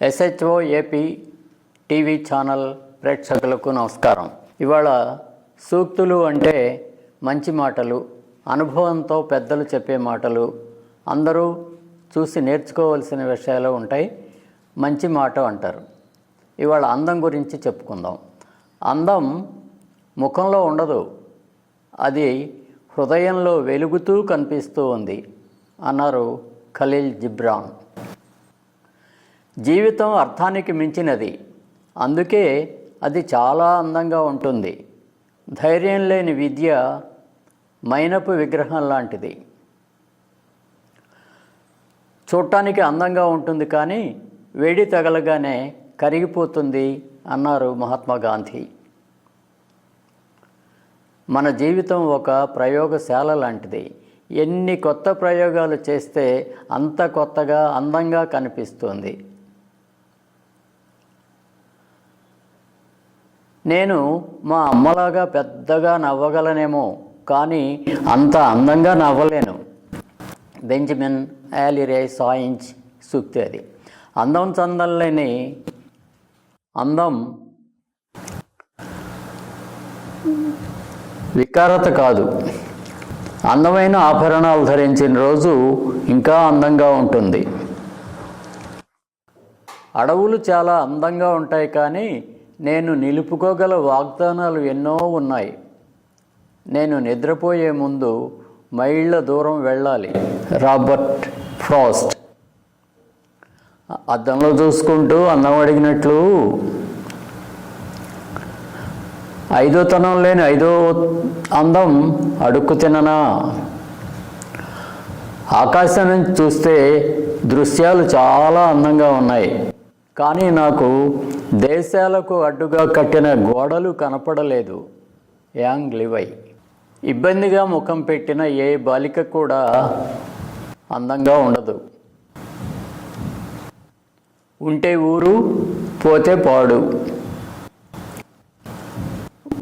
SHO AP TV channel ప్రేక్షకులకు నమస్కారం. ఇవాళ సూక్తులు అంటే మంచి మాటలు, అనుభవంతో పెద్దలు చెప్పే మాటలు, అందరూ చూసి నేర్చుకోవాల్సిన విషయాలు ఉంటాయి. మంచి మాట అంటారు. ఇవాళ అందం గురించి చెప్పుకుందాం. అందం ముఖంలో ఉండదు, అది హృదయంలో వెలుగుతూ కనిపిస్తూ ఉంది అన్నారు ఖలీల్ జిబ్రాన్. జీవితం అర్థానికి మించినది, అందుకే అది చాలా అందంగా ఉంటుంది. ధైర్యం లేని విద్య మైనపు విగ్రహం లాంటిది. చూడటానికి అందంగా ఉంటుంది కానీ వేడి తగలగానే కరిగిపోతుంది అన్నారు మహాత్మా గాంధీ. మన జీవితం ఒక ప్రయోగశాల లాంటిది. ఎన్ని కొత్త ప్రయోగాలు చేస్తే అంత కొత్తగా అందంగా కనిపిస్తుంది. నేను మా అమ్మలాగా పెద్దగా నవ్వగలనేమో, కానీ అంత అందంగా నవ్వలేను. బెంజమిన్ యాలిరే సాయించ్ సూక్తి అది. అందం చందం లేని అందం వికారత కాదు. అందమైన ఆభరణాలు ధరించిన రోజు ఇంకా అందంగా ఉంటుంది. అడవులు చాలా అందంగా ఉంటాయి, కానీ నేను నిలుపుకోగల వాగ్దానాలు ఎన్నో ఉన్నాయి. నేను నిద్రపోయే ముందు మైళ్ళ దూరం వెళ్ళాలి. Robert Frost. అద్దంలో చూసుకుంటూ అందం అడిగినట్లు ఐదోతనం లేని ఐదో అందం అడుక్కు తిననా? ఆకాశం నుంచి చూస్తే దృశ్యాలు చాలా అందంగా ఉన్నాయి, కానీ నాకు దేశాలకు అడ్డుగా కట్టిన గోడలు కనపడలేదు. Young levy. ఇబ్బందిగా ముఖం పెట్టిన ఏ బాలిక కూడా అందంగా ఉండదు. ఉంటే ఊరు, పోతే పాడు.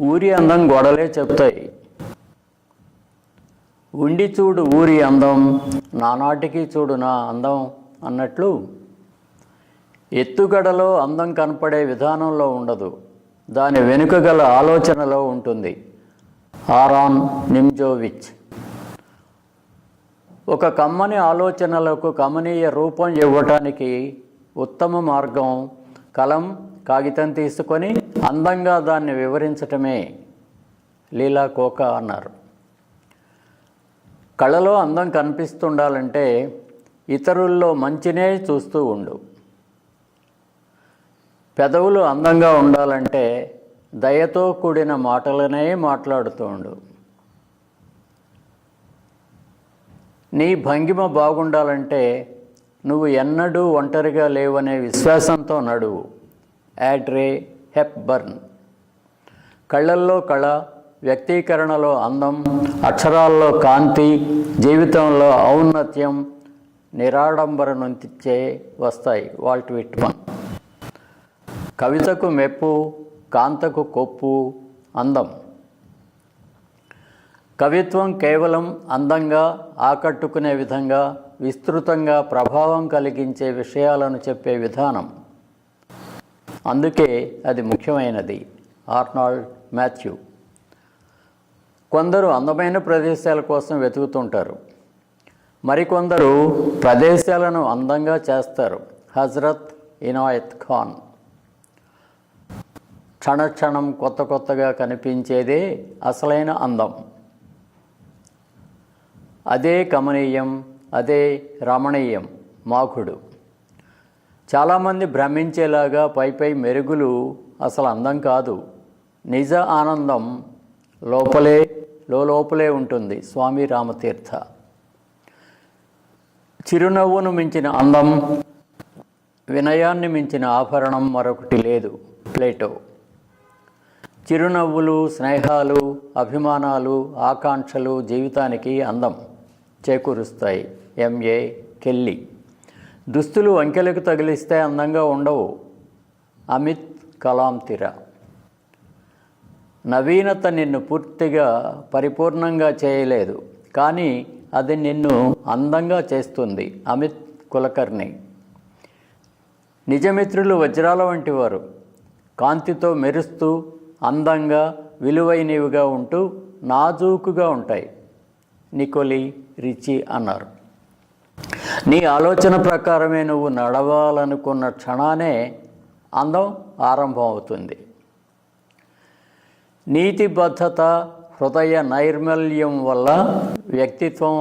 ఊరి అందం గోడలే చెప్తాయి. ఉండి చూడు ఊరి అందం, నానాటికి చూడు నా అందం అన్నట్లు ఎత్తుగడలో అందం కనపడే విధానంలో ఉండదు, దాని వెనుక గల ఆలోచనలో ఉంటుంది. ఆరాన్ నిమ్జోవిచ్. ఒక కమ్మని ఆలోచనలకు కమనీయ రూపం ఇవ్వటానికి ఉత్తమ మార్గం కలం, కాగితం తీసుకొని అందంగా దాన్ని వివరించటమే. లీలా కోకా అన్నారు. కళలో అందం కనిపిస్తుండాలంటే ఇతరుల్లో మంచినే చూస్తూ ఉండు. పెదవులు అందంగా ఉండాలంటే దయతో కూడిన మాటలనే మాట్లాడుతూ ఉండు. నీ భంగిమ బాగుండాలంటే నువ్వు ఎన్నడూ ఒంటరిగా లేవనే విశ్వాసంతో నడువు. యాడ్రే హెప్బర్న్. కళ్ళల్లో కళ, వ్యక్తీకరణలో అందం, అక్షరాల్లో కాంతి, జీవితంలో ఔన్నత్యం, నిరాడంబర నుంచే వస్తాయి. Walt Whitman. కవితకు మెప్పు, కాంతకు కొప్పు అందం. కవిత్వం కేవలం అందంగా ఆకట్టుకునే విధంగా, విస్తృతంగా ప్రభావం కలిగించే విషయాలను చెప్పే విధానం. అందుకే అది ముఖ్యమైనది. Arnold Matthew. కొందరు అందమైన ప్రదేశాల కోసం వెతుకుతుంటారు, మరికొందరు ప్రదేశాలను అందంగా చేస్తారు. హజరత్ ఇనాయత్ ఖాన్. క్షణక్షణం కొత్త కొత్తగా కనిపించేదే అసలైన అందం. అదే కమనీయం, అదే రమణీయం. మాఘుడు. చాలామంది భ్రమించేలాగా పైపై మెరుగులు అసలు అందం కాదు. నిజ ఆనందం లోపలే ఉంటుంది. స్వామి రామతీర్థ. చిరునవ్వును మించిన అందం, వినయాన్ని మించిన ఆభరణం మరొకటి లేదు. ప్లేటో. చిరునవ్వులు, స్నేహాలు, అభిమానాలు, ఆకాంక్షలు జీవితానికి అందం చేకూరుస్తాయి. MA Kelly. దుస్తులు వంకెలకు తగిలిస్తే అందంగా ఉండవు. అమిత్ కలాంతిర. నవీనత నిన్ను పూర్తిగా పరిపూర్ణంగా చేయలేదు, కానీ అది నిన్ను అందంగా చేస్తుంది. అమిత్ కులకర్ణి. నిజమిత్రులు వజ్రాల వంటి వారు, కాంతితో మెరుస్తూ అందంగా విలువైనవిగా ఉంటూ నాజూకుగా ఉంటాయి. నికోలీ రిచి అన్నారు. నీ ఆలోచన ప్రకారమే నువ్వు నడవాలనుకున్న క్షణానే అందం ఆరంభం అవుతుంది. నీతిబద్ధత, హృదయ నైర్మల్యం వల్ల వ్యక్తిత్వం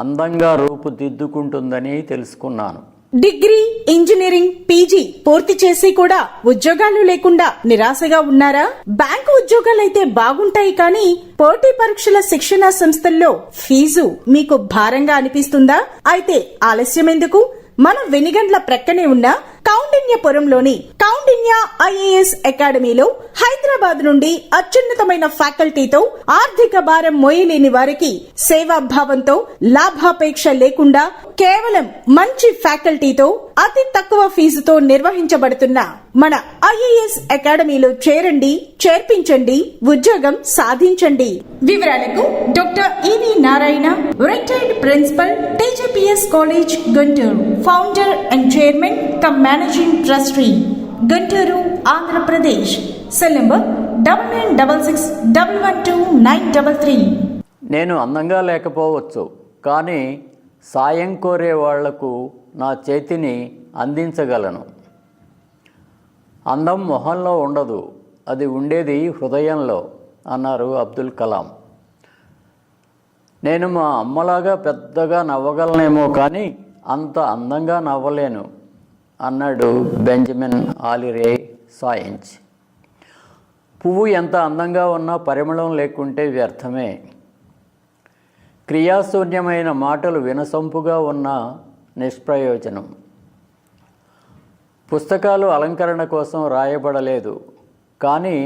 అందంగా రూపుదిద్దుకుంటుందని తెలుసుకున్నాను. డిగ్రీ, ఇంజనీరింగ్, పీజీ పూర్తి చేసి కూడా ఉద్యోగాలు లేకుండా నిరాశగా ఉన్నారా? బ్యాంకు ఉద్యోగాలైతే బాగుంటాయి కానీ పోటీ పరీక్షల శిక్షణా సంస్థల్లో ఫీజు మీకు భారంగా అనిపిస్తుందా? అయితే ఆలస్యం ఎందుకు? మన వెనిగండ్ల ప్రక్కనే ఉన్న కౌండిన్యపురంలోని కౌండిన్య ఐఏఎస్ అకాడమీలో హైదరాబాద్ నుండి అత్యున్నతమైన ఫ్యాకల్టీతో ఆర్థిక భారం మోయలేని వారికి సేవాభావంతో లాభాపేక్ష లేకుండా కేవలం మంచి ఫ్యాకల్టీతో అతి తక్కువ ఫీజుతో నిర్వహించబడుతున్న మన ఐఏఎస్ అకాడమీలో చేరండి, చేర్పించండి, ఉద్యోగం సాధించండి. వివరాలకు doctor E V Narayana, retired principal, TGPS college, Guntur, founder and chairman cum managing trustee, Guntur, Andhra Pradesh. Cell number 9966112933. నేను అందంగా లేకపోవచ్చు, కానీ సాయం కోరే వాళ్లకు నా చేతిని అందించగలను. అందం మొహంలో ఉండదు, అది ఉండేది హృదయంలో అన్నారు అబ్దుల్ కలాం. నేను మా అమ్మలాగా పెద్దగా నవ్వగలనేమో కానీ అంత అందంగా నవ్వలేను అన్నాడు బెంజమిన్ ఆలిరే సాయించ్. పువ్వు ఎంత అందంగా ఉన్నా పరిమళం లేకుంటే వ్యర్థమే. క్రియాశూన్యమైన మాటలు వినసొంపుగా ఉన్న నిష్ప్రయోజనం. పుస్తకాలు అలంకరణ కోసం రాయబడలేదు, కానీ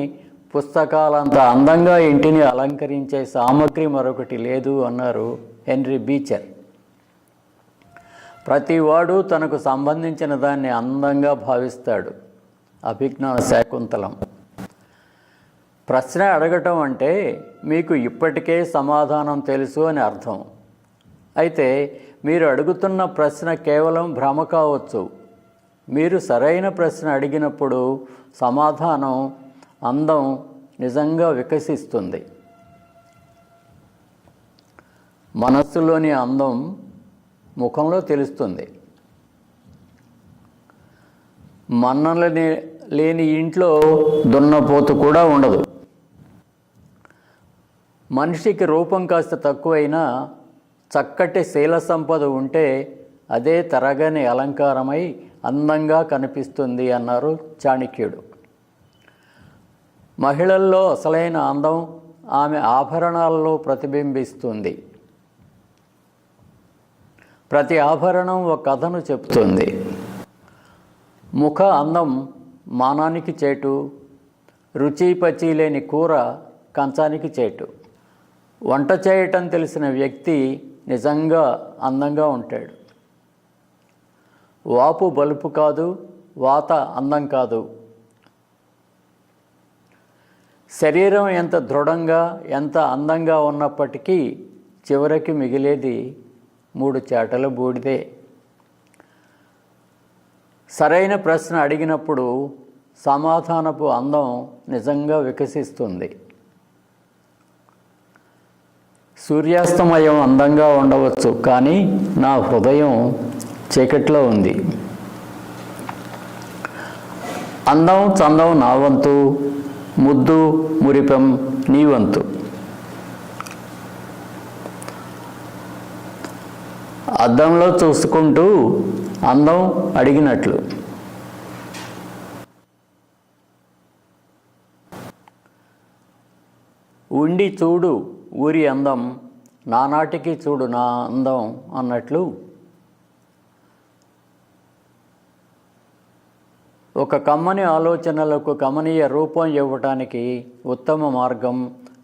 పుస్తకాలంత అందంగా ఇంటిని అలంకరించే సామగ్రి మరొకటి లేదు అన్నారు హెన్రీ బీచర్. ప్రతివాడు తనకు సంబంధించిన దాన్ని అందంగా భావిస్తాడు. అభిజ్ఞాన శాకుంతలం. ప్రశ్న అడగటం అంటే మీకు ఇప్పటికే సమాధానం తెలుసు అని అర్థం. అయితే మీరు అడుగుతున్న ప్రశ్న కేవలం భ్రమ కావచ్చు. మీరు సరైన ప్రశ్న అడిగినప్పుడు సమాధానం, అందం నిజంగా వికసిస్తుంది. మనస్సులోని అందం ముఖంలో తెలుస్తుంది. మన్నలని లేని ఇంట్లో దున్నపోతు కూడా ఉండదు. మనిషికి రూపం కాస్త తక్కువైనా చక్కటి శీల సంపద ఉంటే అదే తరగని అలంకారమై అందంగా కనిపిస్తుంది అన్నారు చాణక్యుడు. మహిళల్లో అసలైన అందం ఆమె ఆభరణాలలో ప్రతిబింబిస్తుంది. ప్రతి ఆభరణం ఒక కథను చెప్తుంది. ముఖ అందం మానానికి చేటు, రుచి పచి లేని కూర కంచానికి చేటు. వంట చేయటం తెలిసిన వ్యక్తి నిజంగా అందంగా ఉంటాడు. వాపు బలుపు కాదు, వాత అందం కాదు. శరీరం ఎంత దృఢంగా, ఎంత అందంగా ఉన్నప్పటికీ చివరికి మిగిలేది 3 చాటల బూడిదే. సరైన ప్రశ్న అడిగినప్పుడు సమాధానపు అందం నిజంగా వికసిస్తుంది. సూర్యాస్తమయం అందంగా ఉండవచ్చు, కానీ నా హృదయం చీకట్లో ఉంది. అందం చందం నా వంతు, ముద్దు మురిపెం నీ వంతు. అద్దంలో చూసుకుంటూ అందం అడిగినట్లు. ఉండి చూడు ఊరి అందం, నానాటికి చూడు నా అందం అన్నట్లు ఒక కమ్మని ఆలోచనలకు కమనీయ రూపం ఇవ్వటానికి ఉత్తమ మార్గం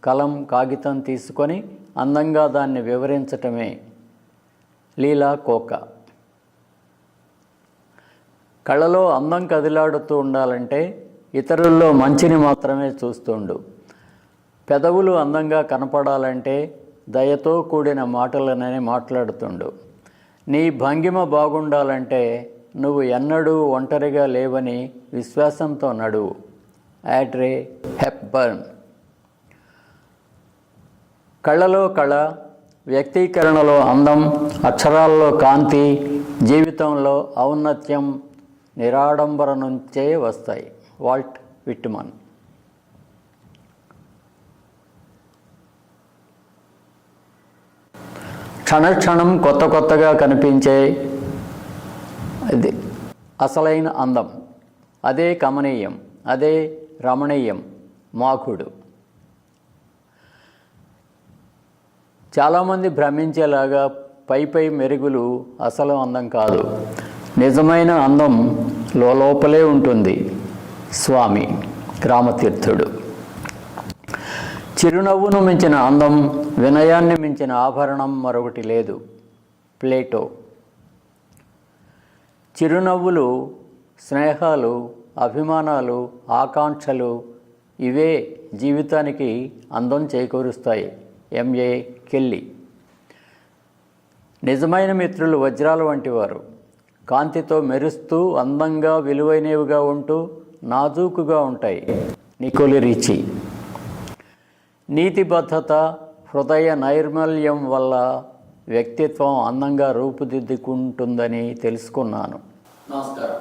కలం కాగితం తీసుకొని అందంగా దాన్ని వివరించటమే. లీలా కోక. కళ్ళలో అందం కదిలాడుతూ ఉండాలంటే ఇతరుల్లో మంచిని మాత్రమే చూస్తుండు. పెదవులు అందంగా కనపడాలంటే దయతో కూడిన మాటలనే మాట్లాడుతుండు. నీ భంగిమ బాగుండాలంటే నువ్వు ఎన్నడూ ఒంటరిగా లేవని విశ్వాసంతో నడువు. Audrey Hepburn. కళలో కళ, వ్యక్తీకరణలో అందం, అక్షరాల్లో కాంతి, జీవితంలో ఔన్నత్యం నిరాడంబర నుంచే వస్తాయి. Walt Whitman. క్షణక్షణం కొత్త కొత్తగా కనిపించే అసలైన అందం, అదే కమనీయం, అదే రమణీయం, మాకుడు. చాలామంది భ్రమించేలాగా పై మెరుగులు అసలు అందం కాదు. నిజమైన అందం లోపలే ఉంటుంది. స్వామి రామతీర్థుడు. చిరునవ్వును మించిన అందం, వినయాన్ని మించిన ఆభరణం మరొకటి లేదు. ప్లేటో. చిరునవ్వులు, స్నేహాలు, అభిమానాలు, ఆకాంక్షలు ఇవే జీవితానికి అందం చేకూరుస్తాయి. MA Kelly. నిజమైన మిత్రులు వజ్రాల వంటివారు. కాంతితో మెరుస్తూ అందంగా విలువైనవిగా ఉంటూ నాజూకుగా ఉంటాయి. నికోలి రిచి. నీతిబద్ధత, హృదయ నైర్మల్యం వల్ల వ్యక్తిత్వం అందంగా రూపుదిద్దుకుంటుందని తెలుసుకున్నాను. నమస్కారం.